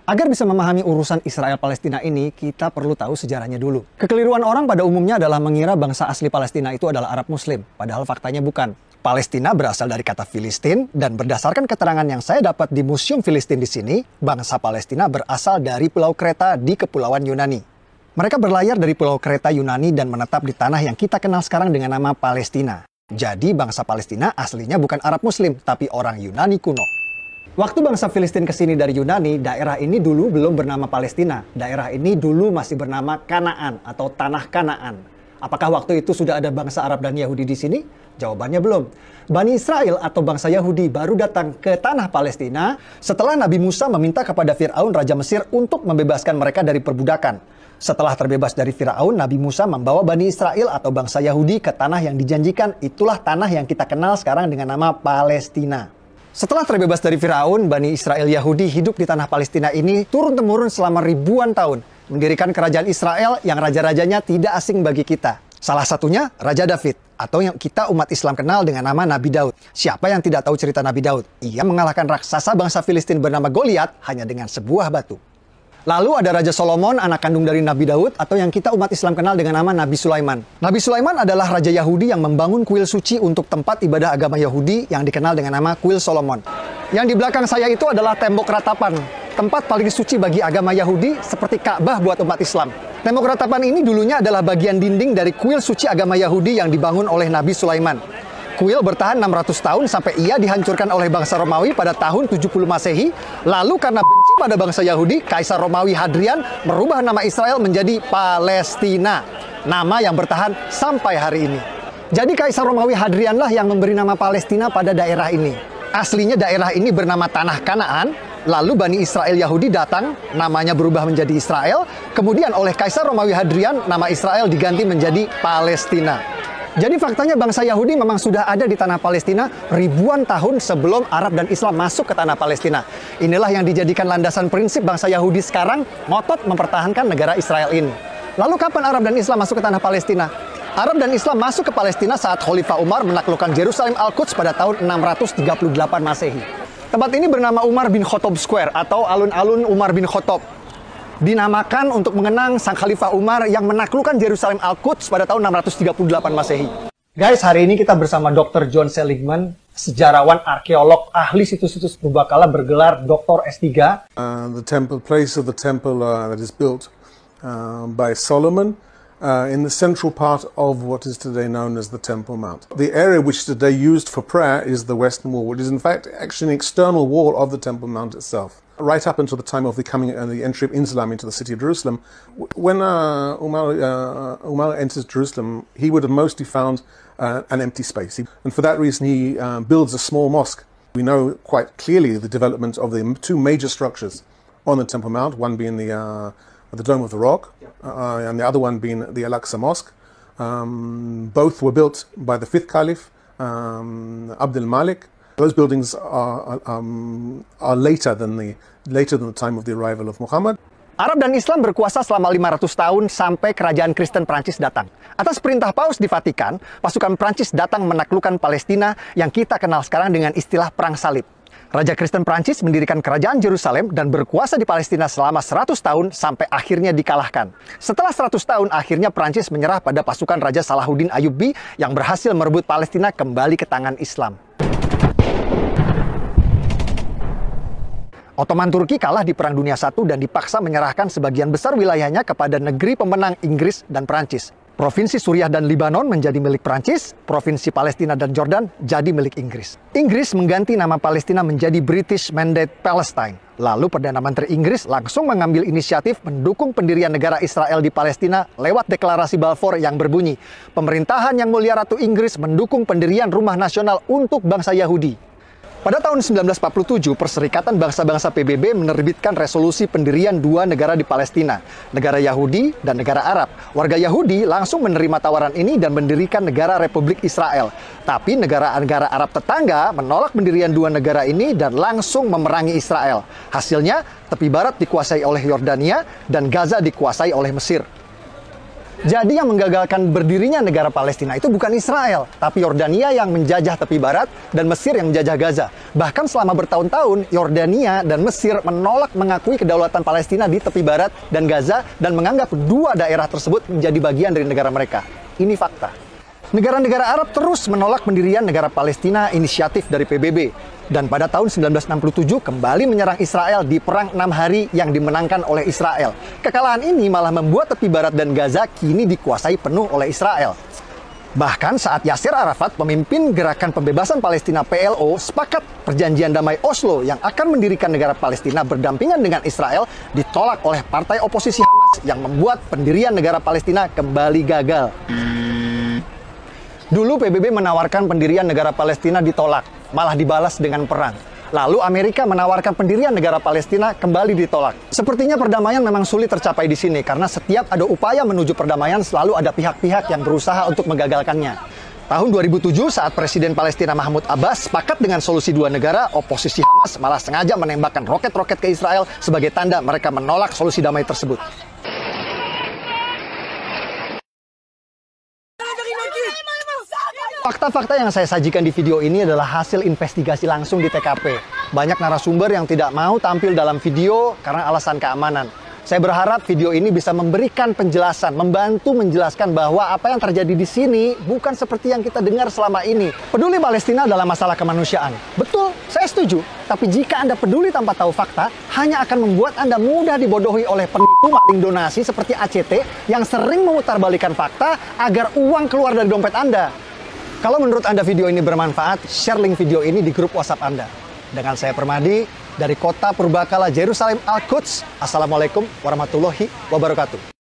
Agar bisa memahami urusan Israel-Palestina ini, kita perlu tahu sejarahnya dulu. Kekeliruan orang pada umumnya adalah mengira bangsa asli Palestina itu adalah Arab Muslim, padahal faktanya bukan. Palestina berasal dari kata Filistin, dan berdasarkan keterangan yang saya dapat di Museum Filistin di sini, bangsa Palestina berasal dari Pulau Kreta di Kepulauan Yunani. Mereka berlayar dari Pulau Kreta Yunani dan menetap di tanah yang kita kenal sekarang dengan nama Palestina. Jadi bangsa Palestina aslinya bukan Arab Muslim, tapi orang Yunani kuno. Waktu bangsa Filistin kesini dari Yunani, daerah ini dulu belum bernama Palestina. Daerah ini dulu masih bernama Kanaan atau Tanah Kanaan. Apakah waktu itu sudah ada bangsa Arab dan Yahudi di sini? Jawabannya belum. Bani Israel atau bangsa Yahudi baru datang ke tanah Palestina setelah Nabi Musa meminta kepada Fir'aun Raja Mesir untuk membebaskan mereka dari perbudakan. Setelah terbebas dari Fir'aun, Nabi Musa membawa Bani Israel atau bangsa Yahudi ke tanah yang dijanjikan. Itulah tanah yang kita kenal sekarang dengan nama Palestina. Setelah terbebas dari Fir'aun, Bani Israel Yahudi hidup di tanah Palestina ini turun-temurun selama ribuan tahun, mendirikan kerajaan Israel yang raja-rajanya tidak asing bagi kita. Salah satunya Raja David, atau yang kita umat Islam kenal dengan nama Nabi Daud. Siapa yang tidak tahu cerita Nabi Daud? Ia mengalahkan raksasa bangsa Filistin bernama Goliat hanya dengan sebuah batu. Lalu ada Raja Solomon, anak kandung dari Nabi Daud, atau yang kita umat Islam kenal dengan nama Nabi Sulaiman. Nabi Sulaiman adalah Raja Yahudi yang membangun kuil suci untuk tempat ibadah agama Yahudi yang dikenal dengan nama Kuil Solomon. Yang di belakang saya itu adalah tembok ratapan, tempat paling suci bagi agama Yahudi seperti Ka'bah buat umat Islam. Tembok ratapan ini dulunya adalah bagian dinding dari kuil suci agama Yahudi yang dibangun oleh Nabi Sulaiman. Kuil bertahan 600 tahun sampai ia dihancurkan oleh bangsa Romawi pada tahun 70 Masehi. Lalu karena benci pada bangsa Yahudi, Kaisar Romawi Hadrian merubah nama Israel menjadi Palestina. Nama yang bertahan sampai hari ini. Jadi Kaisar Romawi Hadrianlah yang memberi nama Palestina pada daerah ini. Aslinya daerah ini bernama Tanah Kanaan. Lalu Bani Israel Yahudi datang, namanya berubah menjadi Israel. Kemudian oleh Kaisar Romawi Hadrian, nama Israel diganti menjadi Palestina. Jadi faktanya bangsa Yahudi memang sudah ada di tanah Palestina ribuan tahun sebelum Arab dan Islam masuk ke tanah Palestina. Inilah yang dijadikan landasan prinsip bangsa Yahudi sekarang ngotot mempertahankan negara Israel ini. Lalu kapan Arab dan Islam masuk ke tanah Palestina? Arab dan Islam masuk ke Palestina saat Khalifah Umar menaklukkan Yerusalem Al-Quds pada tahun 638 Masehi. Tempat ini bernama Umar bin Khattab Square atau alun-alun Umar bin Khattab. Dinamakan untuk mengenang sang Khalifah Umar yang menaklukkan Yerusalem Al-Quds pada tahun 638 Masehi. Guys, hari ini kita bersama Dr. John Seligman, sejarawan, arkeolog, ahli situs-situs purbakala bergelar Dr. S3. The temple place of the temple that is built by Solomon in the central part of what is today known as the Temple Mount. The area which today used for prayer is the Western Wall, which is in fact actually an external wall of the Temple Mount itself. Right up until the time of the entry of Islam into the city of Jerusalem, when Umar enters Jerusalem, he would have mostly found an empty space. And for that reason, he builds a small mosque. We know quite clearly the development of the two major structures on the Temple Mount, one being the Dome of the Rock, and the other one being the Al-Aqsa Mosque. Both were built by the fifth Caliph, Abdul Malik. Those buildings are later than the time of the arrival of Muhammad. Arab dan Islam berkuasa selama 500 tahun sampai kerajaan Kristen Prancis datang. Atas perintah Paus di Vatikan, pasukan Prancis datang menaklukkan Palestina yang kita kenal sekarang dengan istilah Perang Salib. Raja Kristen Prancis mendirikan kerajaan Yerusalem dan berkuasa di Palestina selama 100 tahun sampai akhirnya dikalahkan. Setelah 100 tahun, akhirnya Prancis menyerah pada pasukan Raja Salahuddin Ayyubi yang berhasil merebut Palestina kembali ke tangan Islam. Ottoman Turki kalah di Perang Dunia I dan dipaksa menyerahkan sebagian besar wilayahnya kepada negeri pemenang Inggris dan Prancis. Provinsi Suriah dan Libanon menjadi milik Prancis, provinsi Palestina dan Jordan jadi milik Inggris. Inggris mengganti nama Palestina menjadi British Mandate Palestine. Lalu Perdana Menteri Inggris langsung mengambil inisiatif mendukung pendirian negara Israel di Palestina lewat deklarasi Balfour yang berbunyi, "Pemerintahan Yang Mulia Ratu Inggris mendukung pendirian rumah nasional untuk bangsa Yahudi." Pada tahun 1947, Perserikatan Bangsa-Bangsa PBB menerbitkan resolusi pendirian dua negara di Palestina, negara Yahudi dan negara Arab. Warga Yahudi langsung menerima tawaran ini dan mendirikan negara Republik Israel. Tapi negara-negara Arab tetangga menolak pendirian dua negara ini dan langsung memerangi Israel. Hasilnya, tepi barat dikuasai oleh Yordania dan Gaza dikuasai oleh Mesir. Jadi yang menggagalkan berdirinya negara Palestina itu bukan Israel, tapi Yordania yang menjajah tepi barat dan Mesir yang menjajah Gaza. Bahkan selama bertahun-tahun, Yordania dan Mesir menolak mengakui kedaulatan Palestina di tepi barat dan Gaza dan menganggap dua daerah tersebut menjadi bagian dari negara mereka. Ini fakta. Negara-negara Arab terus menolak pendirian negara Palestina inisiatif dari PBB. Dan pada tahun 1967 kembali menyerang Israel di Perang 6 Hari yang dimenangkan oleh Israel. Kekalahan ini malah membuat tepi barat dan Gaza kini dikuasai penuh oleh Israel. Bahkan saat Yasser Arafat, pemimpin Gerakan Pembebasan Palestina PLO, sepakat perjanjian damai Oslo yang akan mendirikan negara Palestina berdampingan dengan Israel ditolak oleh partai oposisi Hamas yang membuat pendirian negara Palestina kembali gagal. Dulu PBB menawarkan pendirian negara Palestina ditolak, malah dibalas dengan perang. Lalu Amerika menawarkan pendirian negara Palestina kembali ditolak. Sepertinya perdamaian memang sulit tercapai di sini karena setiap ada upaya menuju perdamaian selalu ada pihak-pihak yang berusaha untuk menggagalkannya. Tahun 2007 saat Presiden Palestina Mahmud Abbas sepakat dengan solusi dua negara, oposisi Hamas malah sengaja menembakkan roket-roket ke Israel sebagai tanda mereka menolak solusi damai tersebut. Fakta-fakta yang saya sajikan di video ini adalah hasil investigasi langsung di TKP. Banyak narasumber yang tidak mau tampil dalam video karena alasan keamanan. Saya berharap video ini bisa memberikan penjelasan, membantu menjelaskan bahwa apa yang terjadi di sini bukan seperti yang kita dengar selama ini. Peduli Palestina adalah masalah kemanusiaan. Betul, saya setuju. Tapi jika Anda peduli tanpa tahu fakta, hanya akan membuat Anda mudah dibodohi oleh penipu maling donasi seperti ACT yang sering memutarbalikkan fakta agar uang keluar dari dompet Anda. Kalau menurut Anda video ini bermanfaat, share link video ini di grup WhatsApp Anda. Dengan saya Permadi, dari kota Purbakala, Yerusalem, Al-Quds. Assalamualaikum warahmatullahi wabarakatuh.